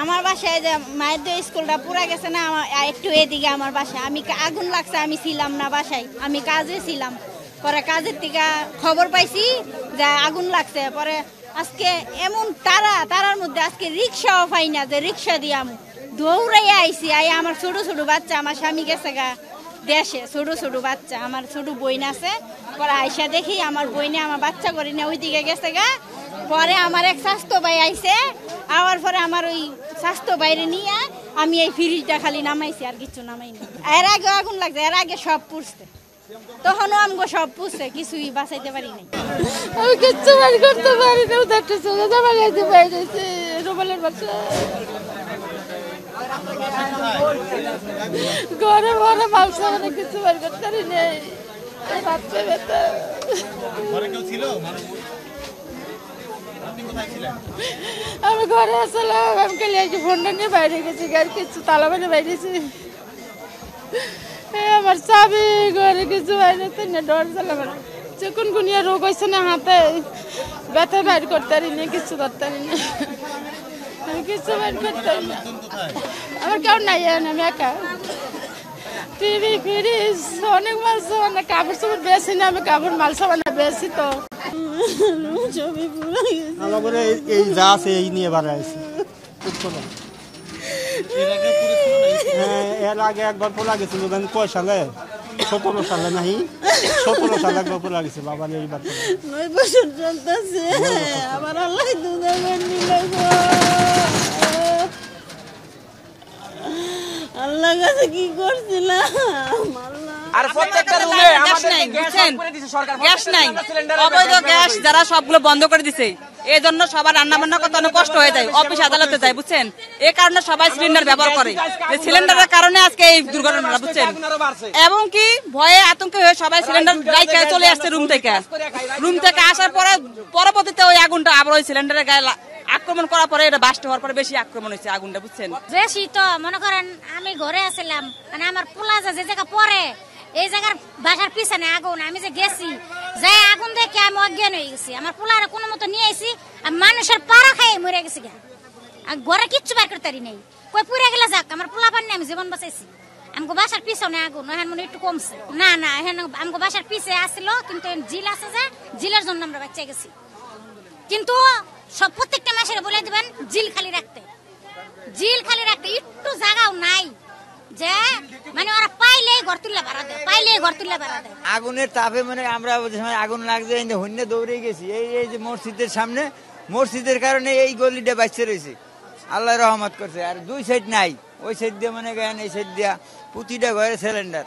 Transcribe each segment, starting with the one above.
আমার বাসায় যে মায়ের যে স্কুলটা পুরা গেছে না, একটু এদিকে আমার বাসায় আমি আগুন লাগছে, আমি ছিলাম না বাসায়, আমি কাজে ছিলাম। পরে কাজের থেকে খবর পাইছি যে আগুন লাগছে। পরে আজকে এমন তারার মধ্যে আজকে রিক্সাও পাই না যে রিক্সা দিয়ে আমি দৌড়াইয়া আইছি। আমার ছোট ছোট বাচ্চা, আমার স্বামী গেছে গা দেশে, ছোট ছোট বাচ্চা, আমার ছোট বইন আছে। পরে আইসা দেখি আমার বইনে আমার বাচ্চা করি না ওইদিকে গেছে গা। পরে আমার এক স্বাস্থ্য ভাই আইসে, আওয়ার পরে আমার ওই স্বাস্থ্য বাইরে নিয়ে আমি এই ফ্রিজটা খালি নামাইছি, আর কিছু নামাইনি। এর আগে আগুন লাগছে, এর আগে সব পুড়ছে, তখনও আমগো সব পুষছে, কিছুই বাঁচাইতে পারি নাই। আমি কিচ্ছু বের করতে পারি না, উধারটা চলে যাওয়া গেছে বাইরেছে রুমালের বাচ্চা ঘরে ঘরে মালসা, মানে কিছু বের করতে পারি নেই। বাচ্চা বেতা আমি ঘরে আসলাম, আমি খালি এই ফোনটা নিয়ে বাইরে গেছি, গাড়ি কিছু তালা বাইরে বাইরেছি। আমার চাবি ঘরে কিছু বাইরে না, ডর চালাম। চিকুনগুনিয়া রোগ হয়েছে না, হাতে ব্যথা বাইর করতে পারি না, কিছু করতে পারি না, আমি কিছু বাইর করতে পারি না। আমার কেউ নাই, আমি একা। টিভি ফ্রিজ অনেক মাল সাবান, কাপড় চোপড় বেশি না, আমি কাপড় মাল সাবান বেশি। তো ছবি পুরো এই যা আছে এই নিয়ে বাড়াইছি। এর আগে একবার পোলা গেছিল, কয় সালে, 17 সালে নাহি, 17 সালে একবার পোলা গেছে। বাবা এইবার 9 বছর চলতেছে। আবার আল্লাহ দুধের নিল, আল্লাহ কাছে কি করছিলাম। আর প্রত্যেকটা রুমে আমাদের গ্যাস নাই, অবৈধ গ্যাস যারা সবগুলো বন্ধ করে দিছে। এই জন্য সবার রান্না বান্না করতে অনেক কষ্ট হয়ে যায়, অফিস আদালতে যায়, বুঝছেন। এই কারণে সবাই সিলিন্ডার ব্যবহার করে। এই সিলিন্ডারের কারণে আজকে এই দুর্ঘটনাটা, বুঝছেন। এবং কি ভয়ে আতঙ্কে হয়ে সবাই সিলিন্ডার গায়ে চলে আসছে রুম থেকে আসার পরে পরবর্তীতে ওই আগুনটা আবার ওই সিলিন্ডারের গায়ে আক্রমণ করার পরে এটা বাস্ট হওয়ার পরে বেশি আক্রমণ হয়েছে আগুনটা, বুঝছেন। বেশি তো মনে করেন আমি ঘরে আসছিলাম, মানে আমার পোলা যে জায়গা পরে এই জায়গার বাসার পিছনে আগুন, আমি যে গেছি যে আগুন দেখে আমি অজ্ঞান হয়ে গেছি। আমার পোলারে কোনো মতো নিয়ে আইছি, আমি মানুষের পাড়া খাই মরে গেছি গা, ঘরে কিচ্ছু বের করতে পারি নাই। কই পুড়ে গেলে যাক, আমার পোলা পানি আমি জীবন বাঁচাইছি। আমাকে বাসার পিছনে আগুন এখন মনে একটু কমছে, না আমাকে বাসার পিছে আসছিল, কিন্তু জিল আছে যে জিলের জন্য আমরা বাচ্চা গেছি। কিন্তু সব প্রত্যেকটা মাসের বলে দিবেন জিল খালি রাখতে, একটু জায়গাও নাই যে মানে ওরা পাইলেই ঘর তুললে বাড়া দেয়, আগুনের তাপে মানে আমরা আগুন লাগছে হন্যে দৌড়ে গেছি। এই যে মসজিদের সামনে, মসজিদের কারণে এই গলিটা বাঁচতে রয়েছে, আল্লাহ রহমত করছে। আর দুই সাইড নাই, ওই সাইড দিয়ে মনে করেন এই সাইড দিয়া প্রতিটা ঘরে সিলিন্ডার,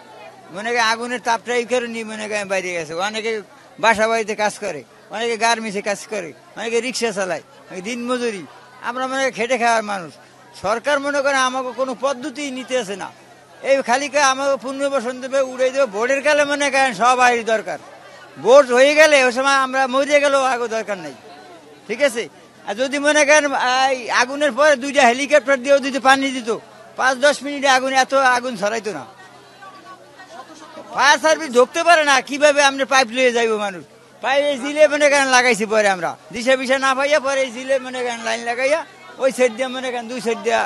মনে করেন আগুনের তাপটা এই কারণে মনে করেন বাইরে গেছে। অনেকে বাসা বাড়িতে কাজ করে, অনেকে গার্মেন্টসে কাজ করে, অনেকে রিক্সা চালায়, দিন মজুরি। আমরা মনে করি খেটে খাওয়ার মানুষ। সরকার মনে করে আমাকে কোনো পদ্ধতি নিতে আসে না, এই খালিকা আমাকে পুনর্বাসন দেবে, উড়াই দেবে। ভোটের কালে মনে করেন সব আইন দরকার, ভোট হয়ে গেলে ওই সময় আমরা মরে গেলেও আগে দরকার নেই, ঠিক আছে। আর যদি মনে করেন আগুনের পরে 2টা হেলিকপ্টার দিয়েও যদি পানি দিত, 5-10 মিনিটে এত আগুন ছড়াইতো না। ফায়ার সার্ভিস ঢুকতে পারে না, কিভাবে আমরা পাইপ লিয়ে যাইব মানুষ। পাইপ এই জিলে মনে করেন লাগাইছি, পরে আমরা দিশা বিশা না পাইয়া পরে এই জিলে মনে করেন লাইন লাগাইয়া ওই সাইড দিয়ে মনে করেন 2 সাইড দিয়া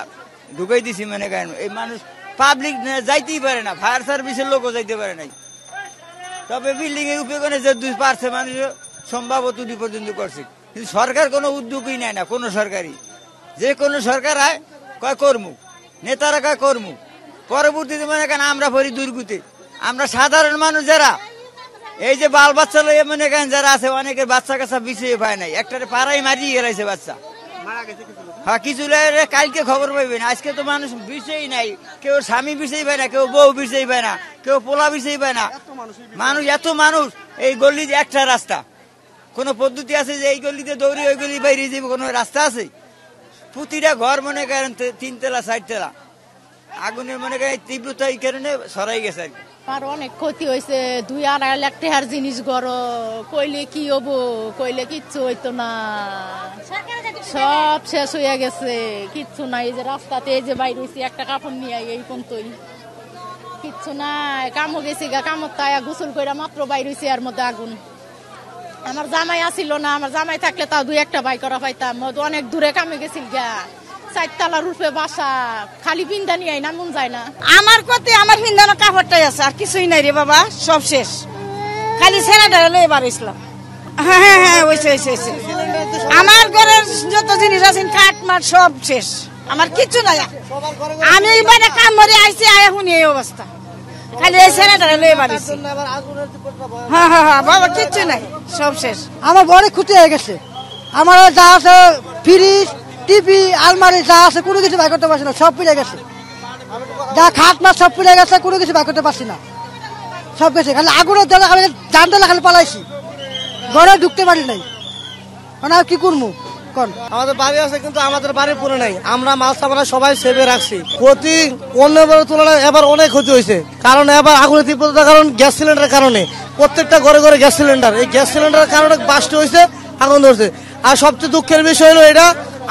ঢুকাই দিছি। মনে করেন এই মানুষ পাবলিক যাইতেই পারে না, ফায়ার সার্ভিসের লোকও যাইতে পারে নাই। তবে বিল্ডিং এর উপরে যে 2 পারছে মানুষ সম্ভবত 2 পর্যন্ত করছে, কিন্তু সরকার কোনো উদ্যোগই নেয় না। কোনো সরকারি, যে কোনো সরকার আয় কয় কর্মু, নেতারা কয় কর্মু, পরবর্তীতে মনে করেন আমরা পড়ি দুর্গতি। আমরা সাধারণ মানুষ যারা এই যে বাল বাচ্চা লইয়ে মনে করেন যারা আছে, অনেকের বাচ্চা কাচ্চা বিছিয়ে পায় নাই, একটা পাড়াই মারিয়ে গেলাইছে বাচ্চা। হ্যাঁ, কিছু কালকে খবর পাইবেন, আজকে তো মানুষ বিষয়ই নাই। কেউ স্বামী বিষয় পায় না, কেউ বউ বিষয় পায় না, কেউ পোলা বিষয় পায় না। এত মানুষ এই গলিতে একটা রাস্তা, কোন পদ্ধতি আছে যে এই গলিতে দৌড়ি ওই গলি বাইরে যাবে, কোনো রাস্তা আছে? প্রতিটা ঘর মনে করেন 3 তলা 4 তলা, আগুনের মনে করেন তীব্রতা এই কারণে ছড়াই গেছে আর কি। আর অনেক ক্ষতি হয়েছে, 2-2.5 লাখ টাকার জিনিস গড়, কইলে কি হবো, কইলে কিচ্ছু হইতো না, সব শেষ হয়ে গেছে, কিচ্ছু নাই। এই যে রাস্তাতে এই যে বাইরে হয়েছি একটা কাপড় নিয়ে, এই পর্যন্তই কিচ্ছু নাই। কামও গেছি গা, কামড় তায়া গোসল করে মাত্র বাইরে হয়েছি, এর মধ্যে আগুন। আমার জামাই আসিল না, আমার জামাই থাকলে তাও 2-1টা বাই করা পাইতাম। অনেক দূরে কামে গেছিল গা, 4 রূপে বাসা খালি বিন্দা নিয়ে নামুন যায় না। আমার কতে আমার হিন্দানো কাপড়টাই আছে, আর কিছুই নাই রে বাবা, সব শেষ। খালি ছেলেটা লয়ে বার ইসলাম। হ্যাঁ হ্যাঁ হ্যাঁ, ওইসে ওইসে ওইসে। আমার ঘরের যত জিনিস আছে কাঠ মাঠ সব শেষ, আমার কিচ্ছু নাই। আমি এবারে কাম করে আইছি, এখন এই অবস্থা। খালি এই ছেলেটা লয়ে বার ইসলাম। হ্যাঁ হ্যাঁ হ্যাঁ বাবা, কিচ্ছু নাই, সব শেষ। আমার বড় ক্ষতি হয়ে গেছে। আমার যা আছে ফ্রিজ, টিভি, আলমারি যা আছে কোনো কিছু বাই করতে পারছি না, সব পুড়ে গেছে। যা খাট মাছ সব পুড়ে গেছে, কোনো কিছু বাই করতে পারছি না, সব গেছে। খালি আগুনের জ্বালা, আমি জানতে খালি পালাইছি, ঘরে ঢুকতে পারি নাই। মানে আর কি করবো কোন? আমাদের বাড়ি আছে কিন্তু আমাদের বাড়ি পুরো নাই। আমরা মাছ আমরা সবাই সেভে রাখছি। ক্ষতি অন্যবারের তুলনায় এবার অনেক ক্ষতি হয়েছে, কারণ এবার আগুনের তীব্রতার কারণ গ্যাস সিলিন্ডারের কারণে। প্রত্যেকটা ঘরে ঘরে গ্যাস সিলিন্ডার, এই গ্যাস সিলিন্ডারের কারণে বাস্ট হয়েছে, আগুন ধরছে। আর সবচেয়ে দুঃখের বিষয় হলো এটা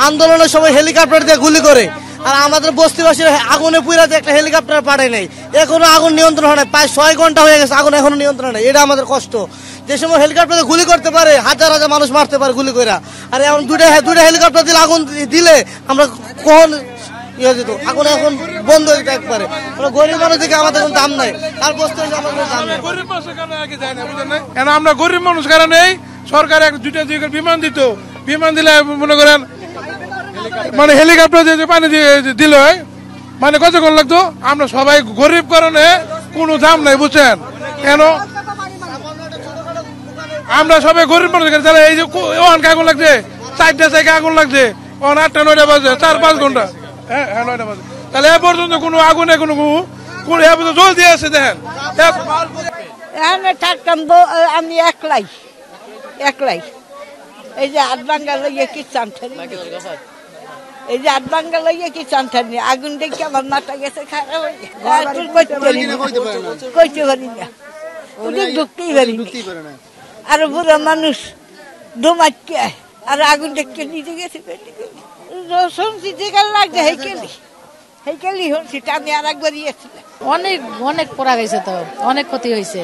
আন্দোলনের সময় হেলিকপ্টার দিয়ে গুলি করে, আর আমাদের বস্তিবাসীর আগুনে পুরাতে একটা হেলিকপ্টার পাঠায় নাই, এখনো আগুন নিয়ন্ত্রণ হয় না। প্রায় 6 ঘন্টা হয়ে গেছে, আগুন এখনো নিয়ন্ত্রণ হয় না। এটা আমাদের কষ্ট। যে সময় হেলিকপ্টার গুলি করতে পারে, হাজার হাজার মানুষ মারতে পারে গুলি করে, আর এখন দুইটা হেলিকপ্টার দিলে আগুন দিলে আমরা কখন ইয়ে যেত, আগুন এখন বন্ধ হয়ে যেত একবারে। গরিব মানুষ দিকে আমাদের কোনো দাম নাই, আর বসতে আমাদের দাম নাই। আমরা গরিব মানুষ কারণে সরকার দুইটা বিমান দিত, বিমান দিলে মনে করেন মানে হেলিকপ্টার দিয়ে পানি দিয়ে দিল, মানে কতক্ষণ লাগতো। আমরা সবাই গরিব কারণে কোনো দাম নাই, বুঝছেন কেন? আমরা সবাই গরিব মানুষ, এই যে ওখানকে আগুন লাগছে, 4টা জায়গায় আগুন লাগছে, 8টা 9টা বাজে, 4-5 ঘন্টা। হ্যাঁ হ্যাঁ 9টা বাজে। তাহলে এ পর্যন্ত কোনো আগুনে কোনো জল দিয়ে আছে দেখেন। থাকতাম আমি একলাই। এই যে হাত ভাঙ্গা লইয়া কি চান্থানি, এই যে হাত ভাঙ্গা লইয়া কি চান্থানি, আগুন দেখে আমার মাথা গেছে খারাপ হয়ে গেছে। কইতে পারি না, ঢুকতেই পারি না। আর বুড়া মানুষ ডোমাচ্ছে, আর আগুন দেখতে নিজে গেছে। শুনছি যেখানে লাগছে হেকেলি শুনছি, আমি আর একবার ইয়েছিলাম। অনেক পড়া গেছে, তো অনেক ক্ষতি হয়েছে।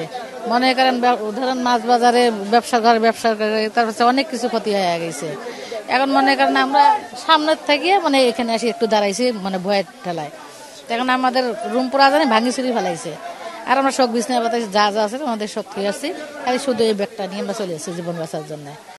মনে করেন ধরেন মাছ বাজারে ব্যবসা করে তারপর অনেক কিছু ক্ষতি হয়ে গেছে। এখন মনে করেন আমরা সামনের থেকে মানে এখানে এসে একটু দাঁড়াইছি, মানে ভয়ের ঠেলায়। এখন আমাদের রুম পুরা জানি ভাঙি চুরি ফেলাইছে, আর আমরা শোক বিছনা পাতাইছি, যা যা আছে আমাদের শোক খেয়ে আসছি, খালি শুধু এই ব্যাগটা নিয়ে আমরা চলে আসছি জীবন বাঁচার জন্য।